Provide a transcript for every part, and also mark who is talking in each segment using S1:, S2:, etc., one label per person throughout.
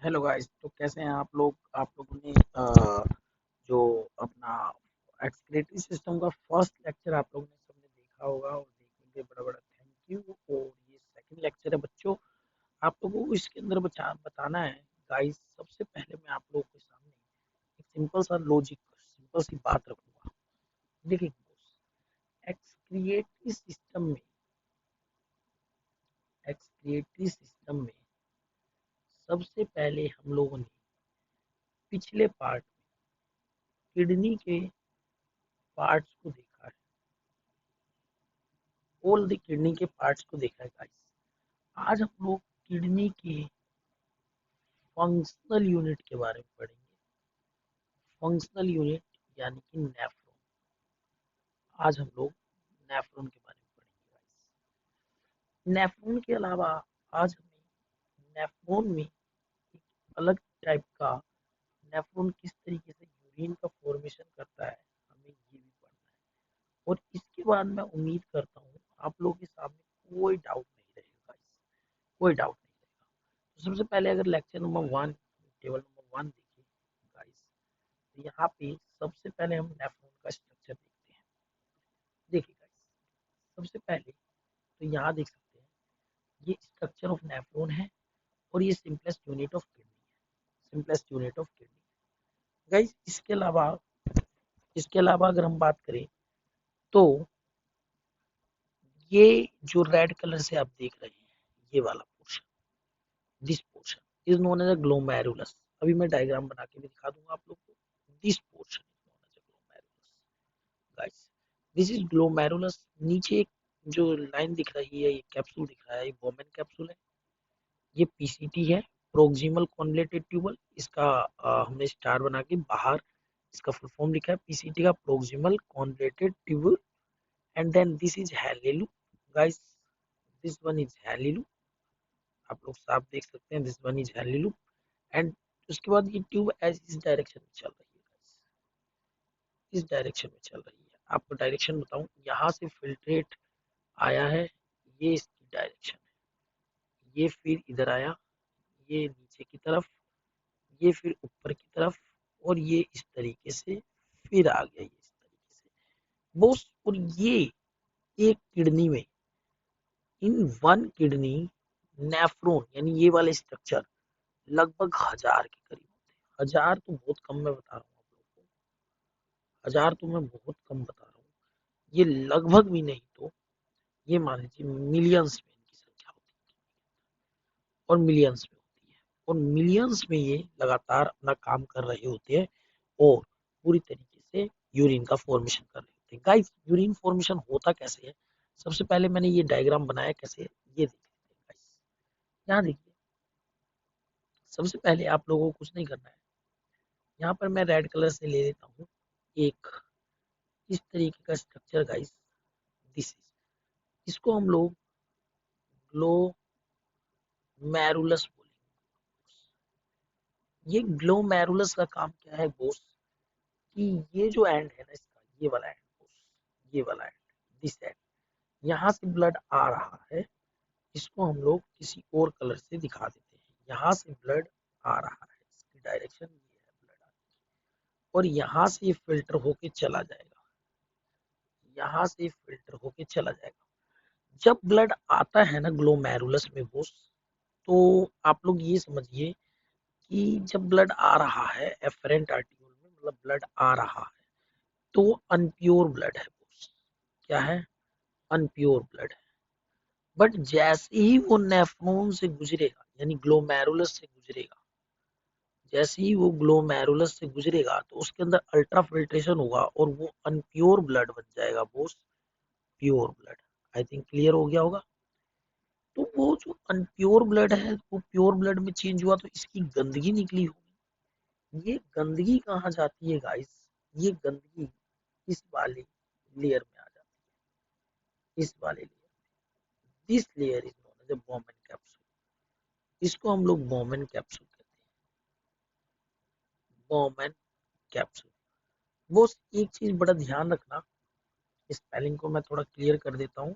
S1: Hello guys. तो कैसे हैं आप लोग? आप लोगों ने जो अपना एक्सक्रीटरी सिस्टम का फर्स्ट लेक्चर आप लोगों ने सबने देखा होगा और देखने के लिए बड़ा बड़ा थैंक यू। और ये सेकंड लेक्चर है बच्चों। आप लोगों को इसके अंदर बताना है गाइस। सबसे पहले मैं आप लोगों के सामने एक सिंपल सा लॉजिक, सिंपल सी बात रखूंगा। देखिए, एक्सक्रिएटरी सिस्टम में एक्सक्रिएटरी सिस्टम में सबसे पहले हम लोगों ने पिछले पार्ट किडनी के पार्ट्स को देखा है। ऑल द किडनी के पार्ट्स को देखा है गाइस। आज हम लोग किडनी के फंक्शनल यूनिट के बारे में पढ़ेंगे। फंक्शनल यूनिट यानी कि नेफ्रॉन। आज हम लोग नेफ्रॉन के बारे में पढ़ेंगे गाइस। नेफ्रॉन के अलावा आज हमें नेफ्रॉन में एक अलग टाइप का नेफ्रॉन किस तरीके से यूरिन का फॉर्मेशन करता है, हमें ये भी पढ़ना है। और इसके बाद मैं उम्मीद करता हूँ आप लोगों के सामने कोई डाउट नहीं रहेगा गाइस, कोई डाउट नहीं रहेगा। तो सबसे पहले अगर लेक्चर नंबर 1, टेबल नंबर 1 देखिए गाइस, तो यहाँ पे सबसे पहले हम नेफ्रॉन का स्ट्रक्चर देखते हैं। देखिए गाइस, सबसे पहले तो यहाँ देख सकते हैं ये स्ट्रक्चर ऑफ नेफ्रॉन है और ये सिंपलेस्ट यूनिट ऑफ किडनी है। Simplest unit of kidney guys. इसके अलावा अगर हम बात करें तो ये जो रेड कलर से आप देख रहे हैं, ये वाला portion, this portion is known as a glomerulus. अभी मैं डायग्राम बना के भी दिखा दूंगा आप लोग को। This portion is known as a glomerulus guys. This is glomerulus. नीचे एक जो लाइन दिख रही है, ये कैप्सूल दिख रहा है, ये बोमेन कैप्सूल है। ये पीसीटी है, प्रोक्सिमल कॉन्वलेटेड ट्यूबल। इसका हमने स्टार बना के बाहर इसका फुल फॉर्म लिखा है पीसीटी का, proximal convoluted tubule. And then this is हेलिलू गाइस। दिस वन इज हेलिलू, आप लोग साफ देख सकते हैं। दिस वन इज हेलिलू। एंड उसके बाद ये ट्यूब एज इस डायरेक्शन में चल रही है guys, इस डायरेक्शन में चल रही है। आपको डायरेक्शन बताऊं, यहाँ से फिल्ट्रेट आया है, ये इसकी डायरेक्शन है। ये फिर इधर आया, ये नीचे की तरफ, ये फिर ऊपर की तरफ, और ये इस तरीके से फिर आ गया, ये इस तरीके से बॉस। और ये एक किडनी में, इन वन किडनी, नेफ्रॉन यानी ये वाले स्ट्रक्चर लगभग 1000 के करीब होते हैं। 1000 तो बहुत कम मैं बता रहा हूँ आप लोगों को, 1000 तो मैं बहुत कम बता रहा हूँ। ये लगभग भी नहीं तो ये मान लीजिए मिलियंस में इनकी संख्या होती है, और मिलियंस में होती है, और मिलियंस में ये लगातार अपना काम कर रहे होते हैं और पूरी तरीके से यूरिन का फॉर्मेशन कर रहे होते हैं। गाइस, यूरिन फॉर्मेशन होता कैसे है? सबसे पहले मैंने ये डायग्राम बनाया कैसे, ये देख लेते हैं गाइस। यहाँ देखिए, सबसे पहले आप लोगों को कुछ नहीं करना है। यहाँ पर मैं रेड कलर से ले लेता हूँ एक इस तरीके का स्ट्रक्चर गाइस। दिस इज, इसको हम लोग ग्लोमेरुलस बोलेंगे। ये ग्लोमेरुलस का काम क्या है बोस, कि ये जो एंड है ना इसका, ये वाला एंड बोस, ये वाला एंड, दिस एंड, यहाँ से ब्लड आ रहा है। इसको हम लोग किसी और कलर से दिखा देते हैं। यहाँ से ब्लड आ रहा है, इसकी डायरेक्शन ये है ब्लड आने की, और यहाँ से ये फिल्टर होके चला जाएगा, यहाँ से फिल्टर होके चला जाएगा। जब ब्लड आता है ना ग्लोमेरुलस में बोस, तो आप लोग ये समझिए कि जब ब्लड आ रहा है एफरेंट आर्टिकल में, मतलब ब्लड आ रहा है, तो अनप्योर ब्लड है बोस। क्या है? अनप्योर ब्लड है। बट जैसे ही वो नेफ्रॉन से गुजरेगा, यानी ग्लोमेरुलस से गुजरेगा, जैसे ही वो ग्लोमेरुलस से गुजरेगा तो उसके अंदर अल्ट्रा फिल्ट्रेशन होगा और वो अनप्योर ब्लड बन जाएगा Bose, pure blood. I think clear हो गया होगा। तो वो जो अनप्योर ब्लड है वो प्योर ब्लड में चेंज हुआ, तो इसकी गंदगी निकली होगी। ये गंदगी कहाँ जाती है गाइस? ये गंदगी इस वाले लेयर में आ जाती है, इस वाले layer. This layer is known as Bowman capsule. इसको हम लोग बोमेन कैप्सूल कहते हैं, बोमेन कैप्सूल। वो एक चीज बड़ा ध्यान रखना, स्पेलिंग को मैं थोड़ा क्लियर कर देता हूँ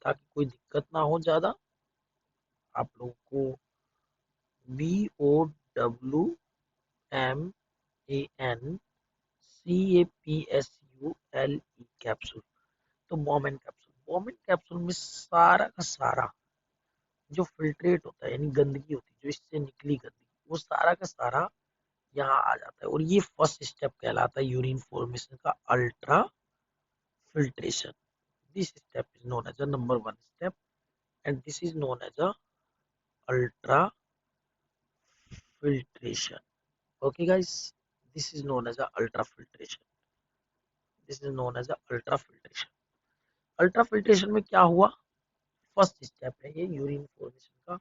S1: ताकि कोई दिक्कत ना हो ज्यादा आप लोगों को BOWMANCAPSULE, कैप्सूल। तो बोमेन कैप्सूल, बोमेन कैप्सूल में सारा का सारा जो फिल्ट्रेट होता है यानी गंदगी होती है, जो इससे निकली गंदगी, वो सारा का सारा यहाँ आ जाता है। और ये फर्स्ट स्टेप कहलाता है यूरिन फॉर्मेशन का, ultra filtration. This step is known as a number one step, and this is known as a ultra filtration. Okay, guys, this is known as a ultra filtration. This is known as a ultra filtration. Ultra filtration में क्या हुआ? First step है ये urine formation का,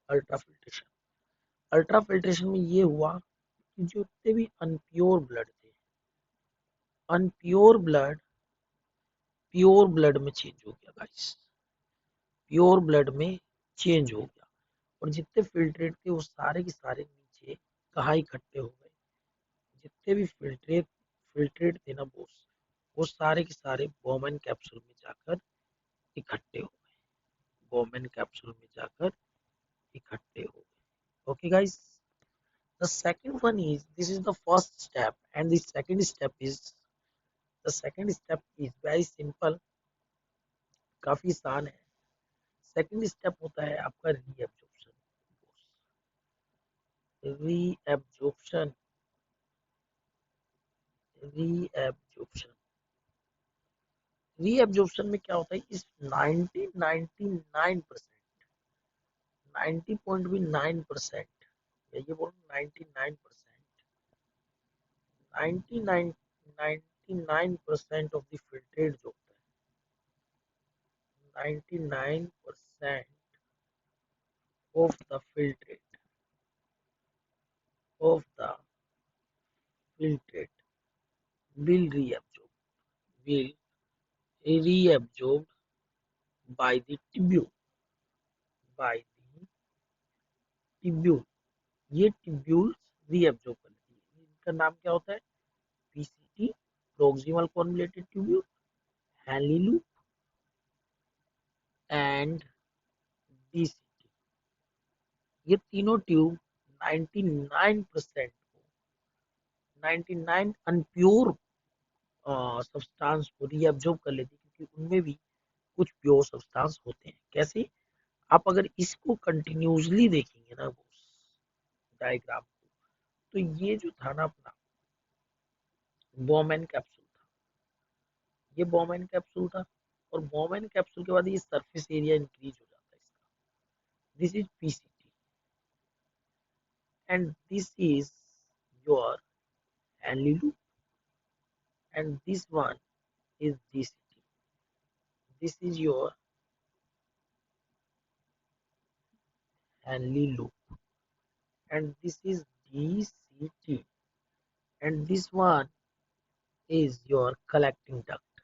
S1: ultra filtration. Ultra filtration में ये हुआ कि जितने भी अनप्योर ब्लड थे, अनप्योर ब्लड प्योर ब्लड में चेंज हो गया गाइस, प्योर ब्लड में चेंज हो गया। और जितने फिल्ट्रेट थे वो सारे के सारे नीचे कहाँ इकट्ठे हो गए? जितने भी फिल्ट्रेट फिल्ट्रेट थे ना बोस, वो सारे के सारे बोमेन कैप्सूल में जाकर इकट्ठे हो गए, बोमेन कैप्सूल में जाकर इकट्ठे हो गए। Okay guys, the second one is, this is the first step, and the second step is very simple, काफी आसान है। सेकंड स्टेप होता है आपका रीएब्जॉर्प्शन। रीएब्जॉर्प्शन, रीएब्जॉर्प्शन, रीएब्जॉर्प्शन में क्या होता है? इस 1999%, 90.9%, या ये बोलो 99%, 99 99% ऑफ द फिल्ट्रेट जो होता है, 99% of the filtrate, of the filtrate will reabsorb, will reabsorbed by the tubule, by the tubule। ये ट्यूब्यूल्स रीएब्जॉर्ब कर लेती है। इनका नाम क्या होता है? PCT, proximal convoluted tubule, Henle loop and DCT. ये तीनों ट्यूब 99% को, 99 अनप्योर सब्सटेंस को रीएब्जॉर्ब कर लेती है, क्योंकि उनमें भी कुछ प्योर सब्सटेंस होते हैं। कैसे? आप अगर इसको कंटिन्यूसली देखेंगे ना डायग्राम को, तो ये जो था ना अपना बोमेन कैप्सूल था, ये बोमेन कैप्सूल था, और बोमेन कैप्सूल के बाद ये सरफेस एरिया इंक्रीज हो जाता है इसका। This is PCT and this is your Henle loop, and this one is DCT, this is your Henle loop, and this is DCT, and this one is your collecting duct,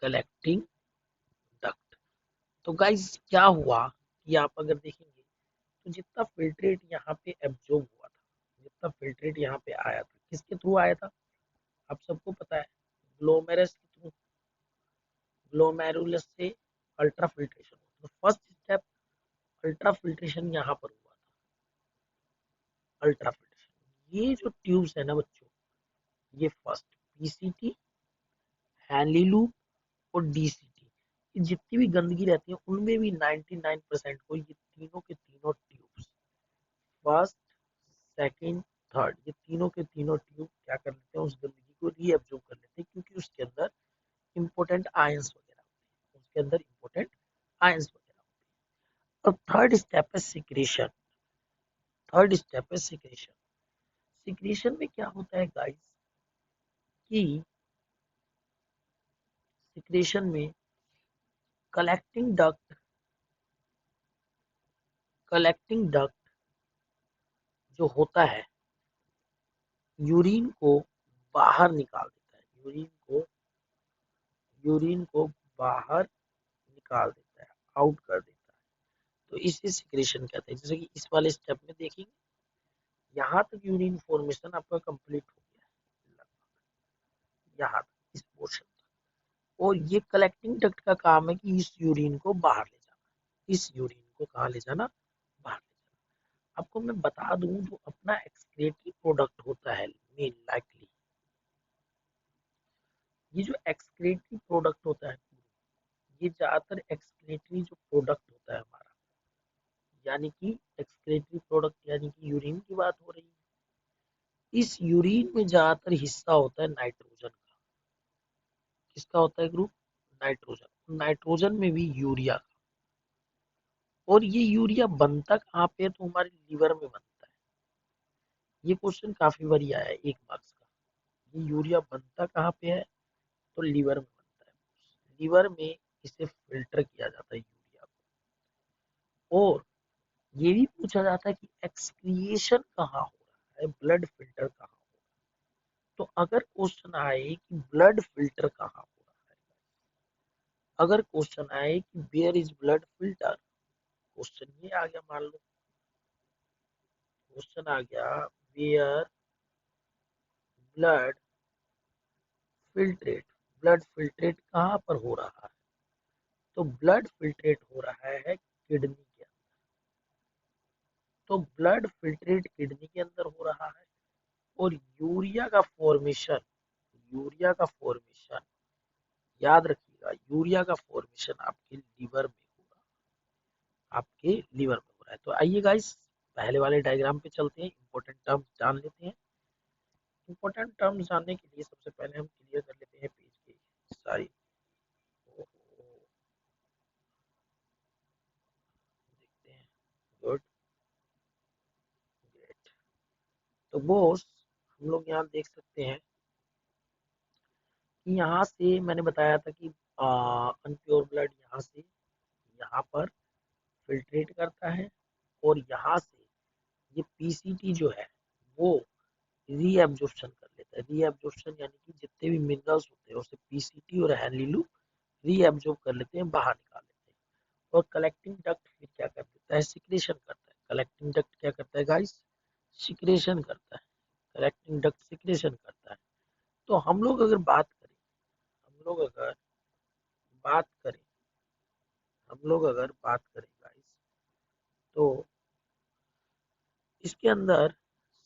S1: collecting duct। तो guys क्या हुआ कि आप अगर देखेंगे तो जितना filtrate यहाँ पे एब्जॉर्ब हुआ था, जितना फिल्ट्रेट यहाँ पे आया था, किसके थ्रू आया था? आप सबको पता है, ग्लोमेरस के थ्रू, ग्लोमेरुलस से अल्ट्रा फिल्ट्रेशन। तो फर्स्ट स्टेप अल्ट्रा फिल्ट्रेशन यहाँ पर हुआ था, अल्ट्रा फिल्ट्रेशन। ये जो ट्यूब्स है ना बच्चों, ये फर्स्ट पीसीटी, हैनली लूप और डीसीटी, ये जितनी भी गंदगी रहती है उनमें भी 99% को ये तीनों के तीनों ट्यूब्स, फर्स्ट, सेकंड, थर्ड, ये तीनों के तीनों ट्यूब क्या कर लेते हैं? उस गंदगी को रीअब्जॉर्ब कर लेते हैं, क्योंकि उसके अंदर इंपॉर्टेंट आयंस वगैरह होते हैं, उसके अंदर इंपॉर्टेंट आयंस वगैरह होते हैं। और थर्ड स्टेप है सिक्रेशन, थर्ड स्टेप है सिक्रेशन। सिक्रेशन में क्या होता है गाइस कि सिक्रेशन में कलेक्टिंग डक्ट, कलेक्टिंग डक्ट जो होता है यूरिन को बाहर निकाल देता है, यूरिन को बाहर निकाल देता है, आउट कर देता है। तो इसे सिक्रेशन कहते हैं। जैसे कि इस वाले स्टेप में देखेंगे, यहाँ तक यूरिन फॉर्मेशन आपका कंप्लीट हो गया है, यहाँ तक इस पोर्शन तक। और ये कलेक्टिंग डक्ट का काम है कि इस यूरिन को बाहर ले जाना, इस यूरिन को कहाँ ले जाना? बाहर ले जाना। आपको मैं बता दूं, जो अपना एक्सक्रीटरी प्रोडक्ट होता है मेन लाइकली, ये जो एक्सक्रीटरी प्रोडक्ट होता है, ये ज्यादातर एक्सक्रीटरी जो प्रोडक्ट होता है हमारा, यानी कि एक्सक्रीटरी प्रोडक्ट यानी कि यूरिन की बात हो रही है। इस यूरिन में ज्यादातर हिस्सा होता है नाइट्रोजन का। किसका होता है ग्रुप? नाइट्रोजन। नाइट्रोजन में भी यूरिया। और ये यूरिया बनता कहाँ पे है? तो हमारे लीवर में बनता है। ये क्वेश्चन काफी बारी आया है 1 मार्क्स का। ये यूरिया बनता कहाँ पे है? तो लीवर में बनता है। लीवर में इसे फिल्टर किया जाता है यूरिया को। और ये भी पूछा जाता है कि एक्सक्रिएशन कहाँ हो रहा है, ब्लड फिल्टर कहाँ हो रहा है। तो अगर क्वेश्चन आए कि ब्लड फिल्टर कहाँ हो रहा है, अगर क्वेश्चन आए कि where is blood filter, question ये आ गया, मान लो क्वेश्चन आ गया where blood filtrate, blood filtrate कहाँ पर हो रहा है? तो ब्लड फिल्ट्रेट हो रहा है किडनी के अंदर। तो ब्लड फिल्ट्रेट किडनी के अंदर हो रहा है। और यूरिया का फॉर्मेशन याद रखिएगा, यूरिया का फॉर्मेशन आपके लीवर में होगा, आपके लीवर में हो रहा है। तो आइए गाइस, पहले वाले डायग्राम पे चलते हैं, इंपॉर्टेंट टर्म्स जान लेते हैं। इंपॉर्टेंट टर्म्स जानने के लिए सबसे पहले हम क्लियर कर लेते हैं पेज की सारी। देखते हैं। Good, great. तो बोस, हम लोग यहाँ देख सकते हैं कि यहाँ से मैंने बताया था कि अनप्योर ब्लड यहाँ से यहाँ पर फिल्ट्रेट करता है। और यहाँ से ये पीसीटी जो है वो रीएब्जॉर्प्शन कर लेता है। रीएब्जॉर्प्शन यानी कि जितने भी मिनरल्स होते हैं उसे पीसीटी और हैंडलिलू रीएब्जॉर्ब कर लेते हैं, बाहर निकाल लेते हैं। और कलेक्टिंग डक्ट फिर क्या कर देता है? सिक्रेशन करता है। कलेक्टिंग डक्ट क्या करता है गाइस? सिक्रेशन करता है। कलेक्टिंग डक्ट सिक्रेशन करता है। तो हम लोग अगर बात करें गाइस, तो इसके अंदर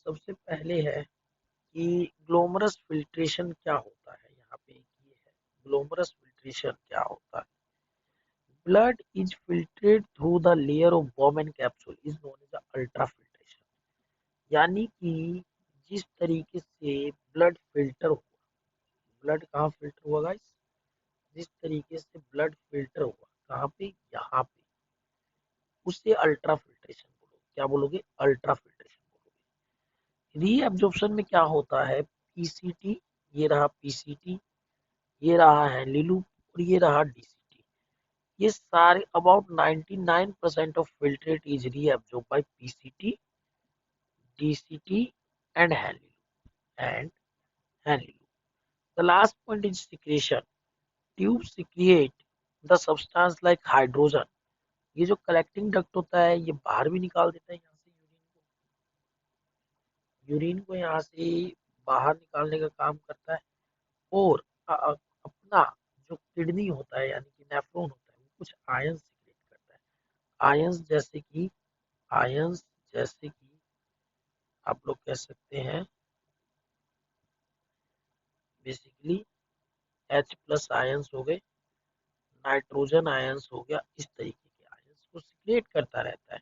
S1: सबसे पहले है कि ग्लोमरस फिल्ट्रेशन क्या होता है। यहाँ पे ये है, ग्लोमरस फिल्ट्रेशन क्या होता है? Blood is filtrate through the layer of Bowman capsule is known as ultra filtration. यानी कि जिस तरीके से ब्लड फिल्टर हुआ, ब्लड कहाँ फिल्टर हुआ गाइस? जिस तरीके से ब्लड फिल्टर हुआ, कहाँ पे? यहाँ पे। उससे अल्ट्रा फिल्ट्रेशन बोलोगे। क्या बोलोगे? अल्ट्रा फिल्ट्रेशन बोलोगे। रीअब्जॉर्प्शन में क्या होता है? पीसीटी, ये रहा पीसीटी, ये रहा है लिलू, और ये रहा डीसीटी। ये सारे about 99% of filtrate is reabsorb by PCT, DCT and हैंडलिलू। The last point is secretion. Tube secrete the substance like hydrogen. ये जो कलेक्टिंग डक्ट होता है ये बाहर भी निकाल देता है यहाँ से यूरिन को यहाँ से बाहर निकालने का काम करता है। और अपना जो किडनी होता है यानी कि नेफ्रॉन होता है, वो कुछ आयन सिक्रेट करता है। आयंस जैसे कि आयंस जैसे कि आप लोग कह सकते हैं बेसिकली H+ आयंस हो गए, नाइट्रोजन आयंस हो गया, इस तरीके के आयंस को सिक्रेट करता रहता है।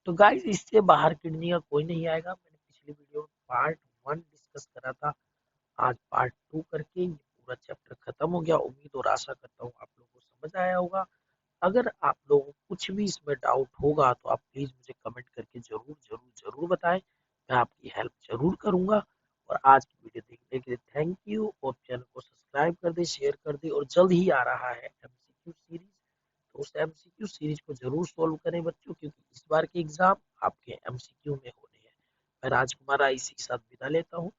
S1: तो गाइस, इससे बाहर किडनी का कोई नहीं आएगा। मैंने पिछली वीडियो में पार्ट 1 डिस्कस करा था, आज पार्ट 2 करके ये पूरा चैप्टर खत्म हो गया। उम्मीद और आशा करता हूँ आप लोगों को समझ आया होगा। अगर आप लोगों को कुछ भी इसमें डाउट होगा तो आप प्लीज मुझे कमेंट करके जरूर जरूर जरूर बताएं, मैं आपकी हेल्प जरूर करूंगा। और आज की वीडियो देखने के लिए थैंक यू। और चैनल को सब्सक्राइब कर दे, शेयर कर दे। और जल्द ही आ रहा है एमसीक्यू सीरीज, तो उस एमसीक्यू सीरीज को जरूर सोल्व करें बच्चों, क्योंकि इस बार के एग्जाम आपके एमसीक्यू में होने हैं। मैं राजकुमार इसी के साथ विदा लेता हूँ।